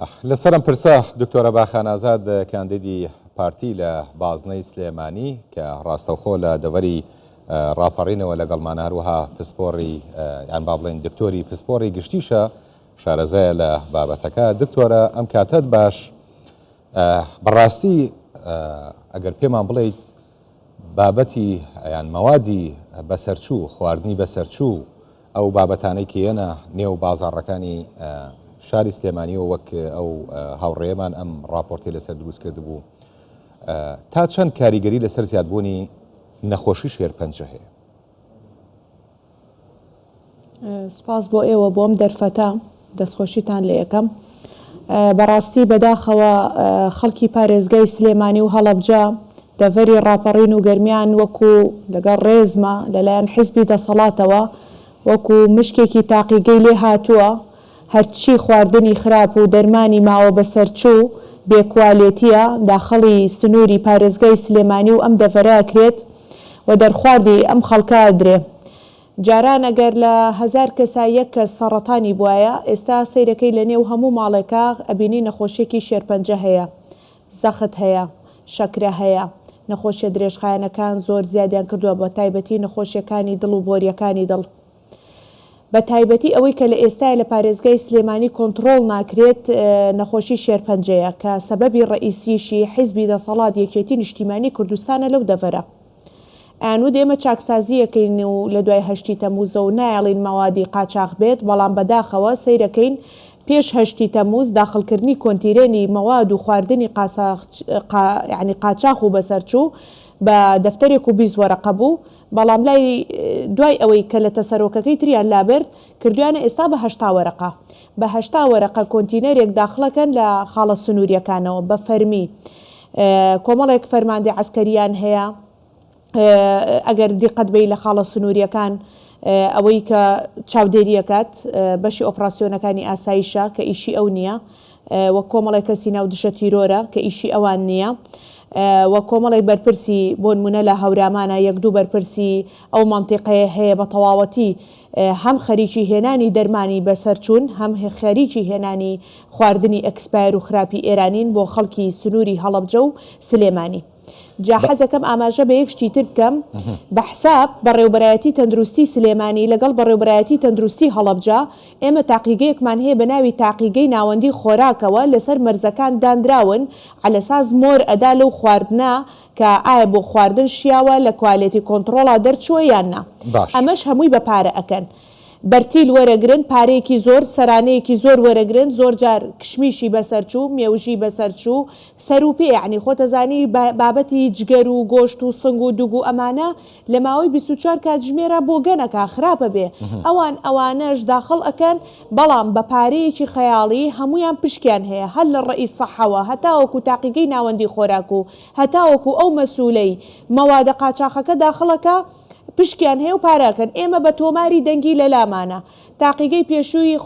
لەسەرم پرسە دکتۆرە باخانازاد کاندیدی پارتی لە بازنەی سلێمانی کە ڕاستەوخۆ لە دەوەری ڕاپەڕینەوە لەگەڵمان هەروەها پسپۆڕی یان با بڵێن دکتۆری پسپۆڕی گشتیشە شارەزایە لە بابەتەکە. دکتۆرە ئەم کاتت باش بەڕاستی ئەگەر پێمان بڵێیت بابەتی یان مەوادی بەسەرچوو خواردنی بەسەرچوو ئەو بابەتانەی کێنە نێو بازاڕەکانی شاری سلێمانی و وەک ئەو هاوڕێمان ئەم راپۆرتی لەسەر دروست کرد بوو تا چەند کاریگەری لەسەر زیادبوونی نەخۆشی شێرپەنجە هەیە؟ سپاس بۆ ئێوە بۆم دەرفەتە دەستخۆشیتان لە یەکەم. بەڕاستی بەداخەوە خەڵکی پارێزگای سلێمانی و هەڵەبجە دەڤەری ڕاپەڕین و گەرمیان وەکو لەگەڵ ڕێزمە لەلایەن حیزبی دەسەڵاتەوە وەکو مشکێکی تاقیگەی لێ هاتووە. هەرچی خواردنی خراپ و دەرمانی ماوە بەسەرچوو بێکوالێتیە داخەڵی سنووری پارێزگای سلێمانی و ئەم دەڤەرەکرێت و دەرخواردی ئەم خەڵکە درێ. جاران ئەگەر لە 1000 کەسا 1 کەس سەرەتانی بواە ئێستا سەیرەکەی لە نێو هەموو ماڵێکە ئەبینی نەخۆشیێکی شێرپەنجە هەیە، زەخت هەیە، شەکرە هەیە، نەخۆشیە درێژخایەنەکان زۆر زیادیان کردووە بە تایبەتی نەخۆشیەکانی دڵ و بۆریەکانی دڵ. بە تایبەتی ئەوەی کە لە ئێستای لە پارێزگای سلێمانی کۆنتترۆڵ ناکرێت نەخۆشی شێرپەنجەیە کە سەبەبی ڕئیسیشی حیزبی دەسەڵات یەکێتی نیشتیمانی کوردستانە لەو دەڤەرە. ئەنوو دێمە چاکسازیەکەین و لە دوای 8 تەمووزە و نایڵین مەوادی قاچاق بێت، بەڵام بەداخەوە سەیرەکەین پێش 8 تەمووز داخلکردنی کۆنتیرێنی مەواد و خواردنی ینی قاچاق و بەسەرچوو بە دەفتەرێک و 20 وەرەقە بوو، بەڵام لای دوای ئەوەی کە لە تەسەرۆکەکەی تریان لابرد کردویانە ئێستا بە 8 وەرەقە بە 8 وەرەقە کۆنتینەرێک داخڵەکەن لە خاڵە سنووریەکانەوە بە فەرمی. کۆمەڵێک فەرماندەی عەسکەریان هەیە ئەگەر دیقەت بی لە خاڵە سنووریەکان ئەوەی کە چاودێریەکات بەشی ئۆپراسیۆنەکانی ئاساییشە کە ئیشی ئەو نییە، وە کۆمەڵی کەسی ناو دشە تیرۆرە کە ئیشی ئەوان نییە، وە کۆمەڵی بەرپرسی بۆ نمونە لە هەورامانە 1-2 بەرپرسی ئەو مانتیقەیە هەیە بە تەواوەتی هەم خەریکی هێنانی دەرمانی بەسەرچوون هەم خەریکی هێنانی خواردنی ئەکسپایر و خراپی ئێرانین بۆ خەڵکی سنووری هەڵەبجە و سلێمانی. جا حەزەکەم ئاماژە بە یەکشتی تر بکەم بە حساب بەڕێوبەرایەتی تەندروستی سلێمانی لەگەڵ بەڕێوبەرایەتی تەندروستی هەڵەبجە ئێمە تاقیگەیەکمان هەیە بە ناوی تاقیگەی ناوەندی خۆراکەوە لەسەر مەرزەکان دانراون علەساس مۆر ئەدا لەو خواردنا کە ئایا بۆ خواردن شیاوە لە کوالێتی کۆنتترۆڵا دەرچووە یان نا. ئەمەش هەمووی بە پارە ئەکەن، بەرتیل وەرەگرن، پارەیەکی زۆر سەرانەیەکی زۆر وەرەگرن، زۆر جار کشمیشی بەسەرچوو، مێوژی بەسەرچوو، سەر و پێ یعنی خۆتەزانی بابەتی جگەر و گۆشت و سنگ و دوگ و ئەمانە لە ماوەی 24 کاتژمێرە بۆ گەنەکە خراپە بێ. ئەوانەش داخڵ ئەکەن، بەڵام بە پارەیەکی خەیاڵی هەمویان پشکیان هەیە هەر لە ڕئیس سەحەوە هەتاوەکو تاقیگەی ناوەندی خۆراک و هەتاوەکو ئەو مەسوولەی مەوادە قاچاقەکە داخڵەکە پشکیان هەیە و پاراکەن. ئێمە بە تۆماری دەنگی لە لامانە تاقیگەی پێشووی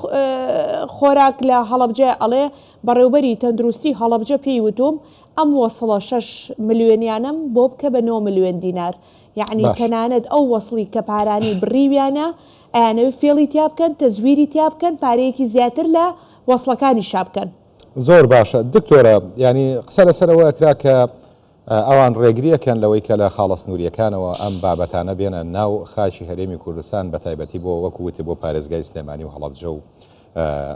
خۆراک لە هەڵەبجە ئەڵێ بەڕێوبەری تەندروستی هەڵەبجە پێی وتوم ئەم وەسڵە 6 ملیۆنیانم بۆ بکە بە 9 ملیۆن دینار، یعنی تەنانەت ئەو وەسڵی کە پارانی بڕیویانە ئەیانەوێت فێڵی تیا بکەن، تەزویری تیا بکەن، پارەیەکی زیاتر لە وەسڵەکانی شابکەن. زۆر باشە دکتۆرە، ینی قسە لەسەرەوە کرا کە ئەوان ڕێگریەکەن لەوەی کە لە خاڵە سنووریەکانەوە ئەم بابەتانە بێنە ناو خاچی هەرێمی کوردستان بە تایبەتی بۆ وەکووتی بۆ پارێزگای سلێمانی و هەڵەبجە و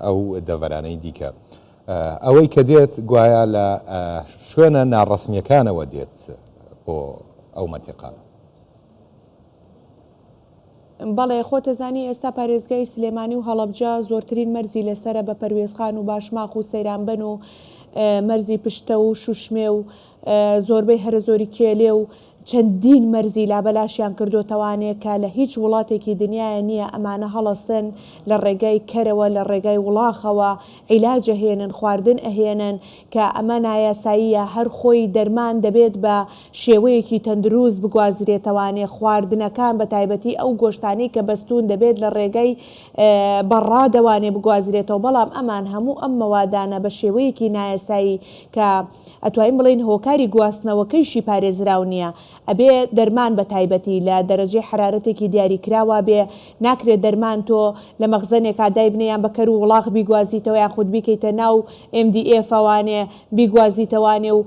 ئەو دەڤەرانەی دیکە. ئەوەی کە دێت گوایە لە شوێنە ناڕەسمیەکانەوە دێت بۆ ئەو مەنتیقانە. بەڵێ خۆتەزانی ئێستا پارێزگای سلێمانی و هەڵەبجە زۆرترین مەرزی لەسرە بە پەروێزخان و باشماخ و سەیرانبەن و مەرزی پشتە و شوشمێ و زۆربەی هەرە زۆری کێلێ و چەندین مەرزی لابەلاشیان کردوتەوانێت کە لە هیچ وڵاتێکی دنیاە نییە ئەمانە هەڵەستن لە ڕێگای کەرەوە لە ڕێگای وڵاخەوە عیلاجە هێنن خواردن ئەهێنن کە ئەمە نایاساییە هەر خۆی دەرمان دەبێت بە شێوەیەکی تەندروست بگوازرێتەوانێ خواردنەکان بە تایبەتی ئەو گۆشتانی کە بەستون دەبێت لە ڕێگەی بەڕادەوانێ بگوازرێتەوە، بەڵام ئەمان هەموو ئەم مەوادانە بە شێوەیەکی نایاسایی کە ئەتوانین بڵێن هۆکاری گواستنەوەکەیشی پارێزراو نییە ئەبێ دەرمان بە تایبەتی لە دەرەجەی حرارەتێکی دیاریکراوە بێ، ناکرێت دەرمان تۆ لە مەخزنێکا دای بنیان بەکەر و وڵاغ بیگوازیتەوە یان خودت بیکەیتە ناو MDF ئەوانێ بیگوازیتەوانێ و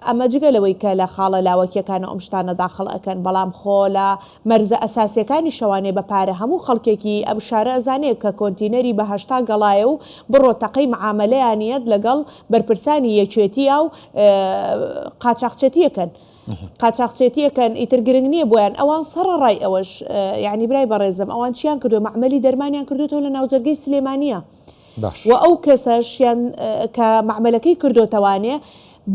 ئەمە جگەلەوەی کە لە خاڵە لاوەکیەکانە ئەم شتانە داخڵ ئەکەن، بەڵام خۆ لە مەرزە ئەساسیەکانی شەوانێ بەپارە هەموو خەڵکێکی ئەم شارە ئەزانێت کە کۆنتینەری بە 80 گەڵایە و بڕۆ تەقەی معاملەیانیەت لەگەڵ بەرپرسانی یەکێتیە و قاچاقچێتیەکەن. قاچاقچێتیەکەن ئیتر گرنگ نییە بۆیان ئەوان سەرڕای ئەوەش یعنی برای بەڕێزم ئەوان چیان کردو مەعمەلی دەرمانیان کردوتەوە لە ناوجەرگەی سلێمانیە و ئەو کەسەشیان کە معمەلەکەی کردوتەوانێ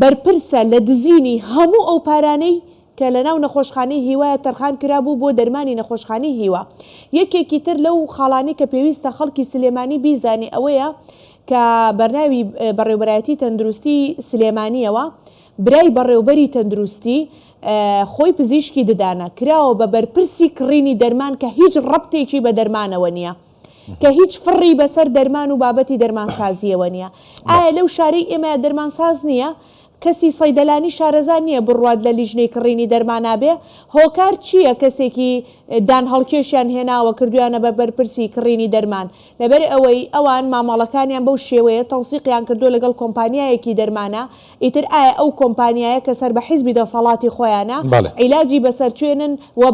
بەرپرسە لە دزینی هەموو ئەو پارانەی کە لە ناو نەخۆشخانەی هیوایە تەرخان کرابوو بۆ دەرمانی نەخۆشخانەی هیوا. یەکێکی تر لەو خاڵانی کە پێویستە خەڵکی سلێمانی بیزانی ئەوەیە کە بەرناوی بەڕێوەبەرایەتی تەندروستی سلێمانیەوە برای بەڕێوبەری تەندروستی خۆی پزیشکی ددانە کراوە بە بەرپرسی کڕینی دەرمان کە هیچ ڕەبتێکی بە دەرمانەوە نییە، کە هیچ فڕی بەسەر دەرمان و بابەتی دەرمانسازیەوە نییە. ئایا لەو شارەی ئێمە دەرمانساز نییە؟ کەسی سەیدەلانی شارەزان نییە بڕوات لە لیژنەی کڕینی دەرمانابێ؟ هۆکار چییە کەسێکی دان هەڵکێشیان هێناوە کردویانە بە بەرپرسی کڕینی دەرمان لەبەر ئەوەی ئەوان مامەڵەکانیان بەو شێوەیە تەنسیقیان کردو لەگەڵ کۆمپانیایەکی دەرمانە، ئیتر ئایا ئەو کۆمپانیایە کە سەر بە حیزبی دەسەڵاتی خۆیانە عیلاجی بەسەرچێنن و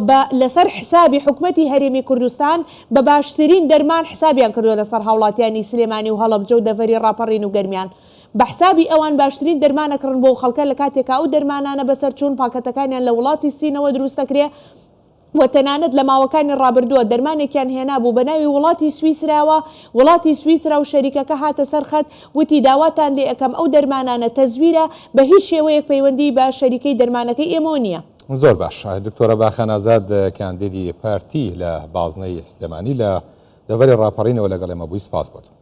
لەسەر حسابی حکومەتی هەرێمی کوردستان بە باشترین دەرمان حسابیان کردووە لەسەر هاوڵاتیانی سلێمانی و هەڵەبجە و دەڤەری ڕاپەڕین و گەرمیان. بە حسابی ئەوان باشترین دەرمانەکڕن بۆ خەڵکە لە کاتێکا ئەو دەرمانانە بەسەر چوون پاکەتەکانیان لە وڵاتی سینەوە دروستەکرێ و تەنانەت لە ماوەکانی ڕابردووە دەرمانێکیان هێنا بوو بە ناوی وڵاتی سویسراوە، وڵاتی سویسرا و شەریکەکە هاتە سەرخەت وتی داواتان لێ ئەەکەم ئەو دەرمانانە تەزویرە بە هیچ شێوەیەک پەیوەندی بە شەریکەی دەرمانەکەی ئێمە نییە. زۆر باش. دکتۆرە باخان ئازاد کاندیدی پارتی لە بازنەی سلێمانی لە دەڤەری ڕاپەڕینەوە لەگەڵ ئێمە بووی. سپاس بۆت.